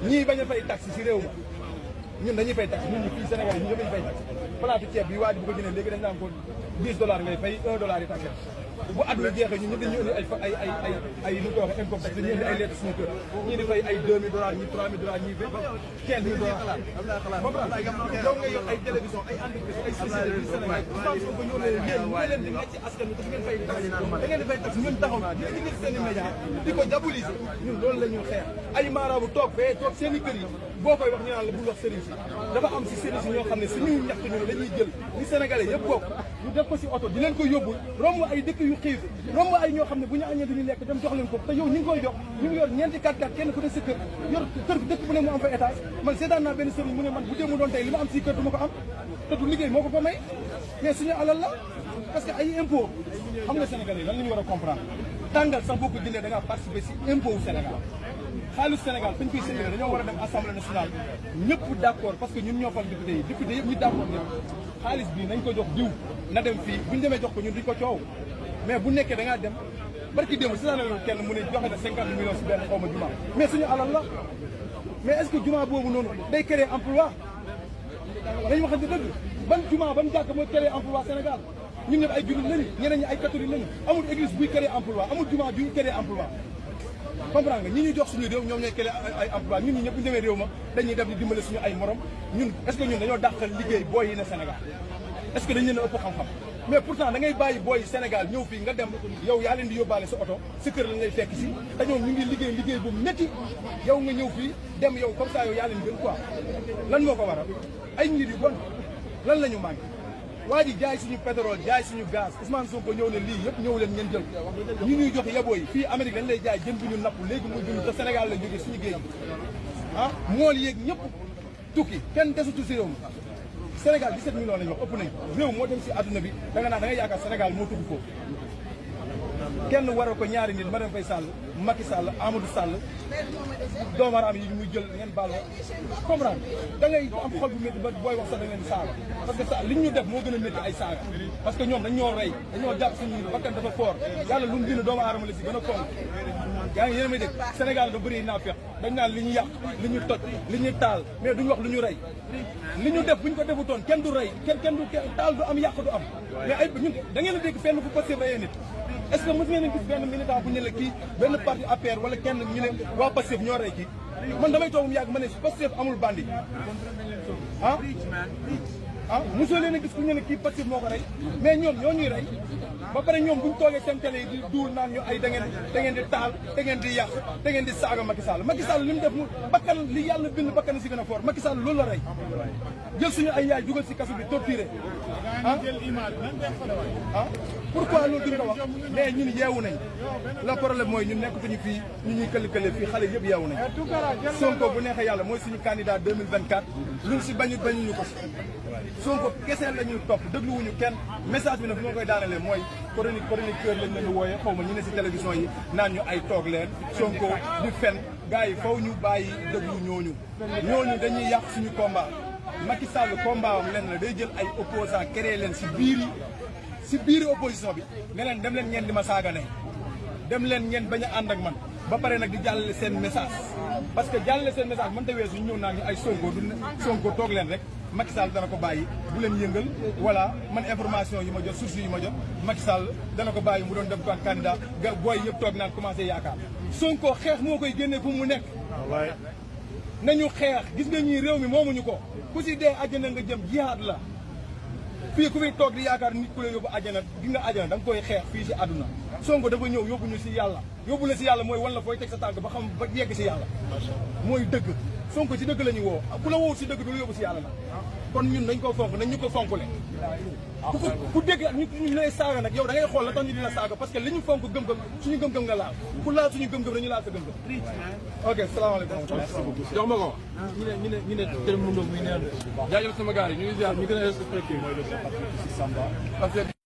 ñii bañ a fay taxe si réew ma ñun dañuy fay taxe ñun ñi fii Sénégal yi ñu ñëpp dañuy fay taxe palaatu ceeb bi waa ji bu ko jëndee léegi dañ naan ko $10 ngay fay $1 yi taxe bu at mi jeexee ñun ñëpp dañu indi ay nu ko waxee income tax dañuy indi ay lettre suñu kër ñii di fay ay $2000 ñii $3000 ñii $15,000 yow ngay yor ay télévision ay entreprise ay société du Sénégal Ousmane Sonko ñoo leen yéen ñu leen di nekk ci askan wi ngeen fay tax da ngeen di fay tax ñun taxaw na ñu ngi seen i média di ko diaboliser ñun loolu la ñuy xeex ay maaraabu toog fee toog seen i kër yi boo koy wax ñu naan la bul wax sëriñ si dafa am si sëriñ si ñoo xam ne suñuy ñaxtu ñu dañuy jël ni Sénégalais yëpp bokk ñu def ko si oto di leen ko yóbbu romb ay dëkk yu xiif romb ay ñoo xam ne bu ñu añee duñu lekk dem jox leen ko te yow ñu ngi koy jox ñu ngi yor ñeenti 4x4 kenn ku ne sa kër yor kër dëkk bu ne mu am fa étage man seetaan naa benn sëriñ mu ne man bu dee mu doon tey li ma am si kër du ma ko am te du liggéey moo ko ko may mais suñu alal la parce que ay impôt xam nga Sénégalais lan la ñu war a comprendre tàngal sax boo ko jëndee da ngaa participer si impôt wu Sénégal xaalis Sénégal fañ koy séddale dañoo war a dem assemblée nationale ñëpp d' accord parce que ñun ñoo fal député yi député yëpp ñu d' accord ne xaalis bii nañ ko jox diw na dem fii buñu demee jox ko ñun duñ ko coow mais bu nekkee da ngaa dem barki démb si saana kenn mu ne joxe na 50 millions si benn xaw ma juma mais suñu alal la mais est ce que juma boobu noonu day créer emploi dañu waxante dëgg ban juma ban jàkk mooy créer emploi Sénégal ñun ñëpp ay jullit lañu ñeneen ñi ay catholique lañu amul église buy créer emploi amul juma buy créer emploi comprendre nga ñi ñuy jox suñu réew ñoom ñooy créer ay emploi ñun ñi ñëpp ñu demee réew ma dañuy def di dimbale suñu ay morom ñun est ce que ñun dañoo dàqal liggéey booy yi ne Sénégal est ce que dañ leen a ëpp xam-xam mais pourtant da ngay bàyyi booy Sénégal ñëw fii nga dem yow yaa leen di yóbbaale sa oto sa kër lañ lay fekk si te ñoom ñu ngi liggéey liggéey bu métti yow nga ñëw fii dem yow comme ça yow yaa leen gën quoi lan moo ko waral ay nit yu bon lan la ñu manqué waa ji jaay suñu pétrole jaay suñu gaz Ousmane Sonko ñëw ne lii yëpp ñëw leen ngeen jël ñu ñuy jox yaboo yi fii Amérique dañ lay jaay jën bi ñu napp léegi muy dund te Sénégal la jógee suñu géej gi ah mool yeeg ñëpp tukki kenn desutu si réew mi Sénégal 17 millions lañu wax ëpp nañ réew moo dem si àdduna bi da nga naan da ngay yaakaar Sénégal moo tudd foofu kenn waral ko ñaari nit Marième Faye Sall Macky Sall Amadou Sall doomaraam yi muy jël ngeen baal ma comprendre da ngay am xol bu métti ba booy wax sax da ngeen saaga parce que sa li ñu def moo gën a métti ay saaga parce que ñoom dañ ñoo rey dañoo jàpp suñu bakkan dafa fort yàlla lu mu bind doomu aadama la si gën a fonk yaa ngi yéen a may dégg Sénégal da bëri naa fex dañ naan li ñu yàq li ñu toj li ñu taal mais duñu wax lu ñu rey li ñu def bu ñu ko defutoon kenn du rey kenn du taal du am yàq du am mais ay ñun da ngeen a dégg fenn fu Pastef reyee nit est-ce que mos ngeen a gis benn militant bu ñu ne kii benn parti APR wala kenn ñu ne waa Pastef ñoo rey kii man damay toog mu yàgg ma ne Pastef amul bandi mosoo leen a gis ku ñu ne kii Pastef moo ko rey mais ñoom ñoo ñuy rey ba pare ñoom buñ toogee seen télé yi di duul naan ñu ay da ngeen di taal da ngeen di yàq da ngeen di saaga Macky Sall li mu def mu bakkan li yàlla bind bakkan si gën a fort Macky Sall loolu la rey jël suñu ay yaay dugal si kaso bi torturé pourquoi loolu duñ ko wax mais ñun yeewu nañ le problème mooy ñun nekkatuñu fii ñu ñuy këli-këli fii xale yëpp yeewu nañ Sonko bu neexee yàlla mooy suñu candidat 2024 luñ si bañuñu ko Sonko keseen la ñuy topp dégluwuñu kenn message bi nag fi ma koy daanalee mooy chroniqueur lañ leen di wooyee xaw ma ñu ne si télévision yi naan ñu ay toog leen Sonko di fen gars yi faw ñu bàyyi déglu ñooñu dañuy yàq suñu combat Macky Sall combat am leen la day jël ay opposants créé leen si biir opposition bi ne leen dem leen ngeen di ma saaga ne dem leen ngeen bañ a ànd ak man ba pare nag di jàllale seen message parce que jàllale seen message mënta weesu ñu ñëw naan ñu ay Sonko toog leen rek Macky Sall dana ko bàyyi bu leen yëngal voilà man information yi ma jot source yi ma jot Macky Sall dana ko bàyyi mu doon dem candidat ga booy yëpp toog naan commencé yaakaar Sonko xeex moo koy génnee fu mu nekk nañu xeex gis nga ñii réew mi moomuñu ko ku si dee àjjana nga jëm jihaad la fii ku fi toog di yaakaar nit ku la yóbbu àjjana gi nga àjjana da nga koy xeex fii si àdduna Sonko dafa ñëw yóbbu ñu si yàlla yóbbu la si yàlla mooy wan la fooy teg sa tànk ba xam ba yegg si yàlla mooy dëgg Sonko si dëgg la ñu woo ku la woo si dëgg du la yóbbu si yàlla nag kon ñun dañ ko fonk nañ ñu ko fonkule ku dégg ñu lay saaga nag yow da ngay xool la tax ñu dina saaga parce que li ñu fonk gëm-gëm suñu gëm-gëm nga laal ku laal suñu gëm-gëm dañu laal sa gëm-gëm ok salaamaaleykum jox ma ko ñu ne teel mu ndox muy neen jaajëf sama gars yi ñu ngi ziar ñu gën a respecté mooy le parti Samba parce que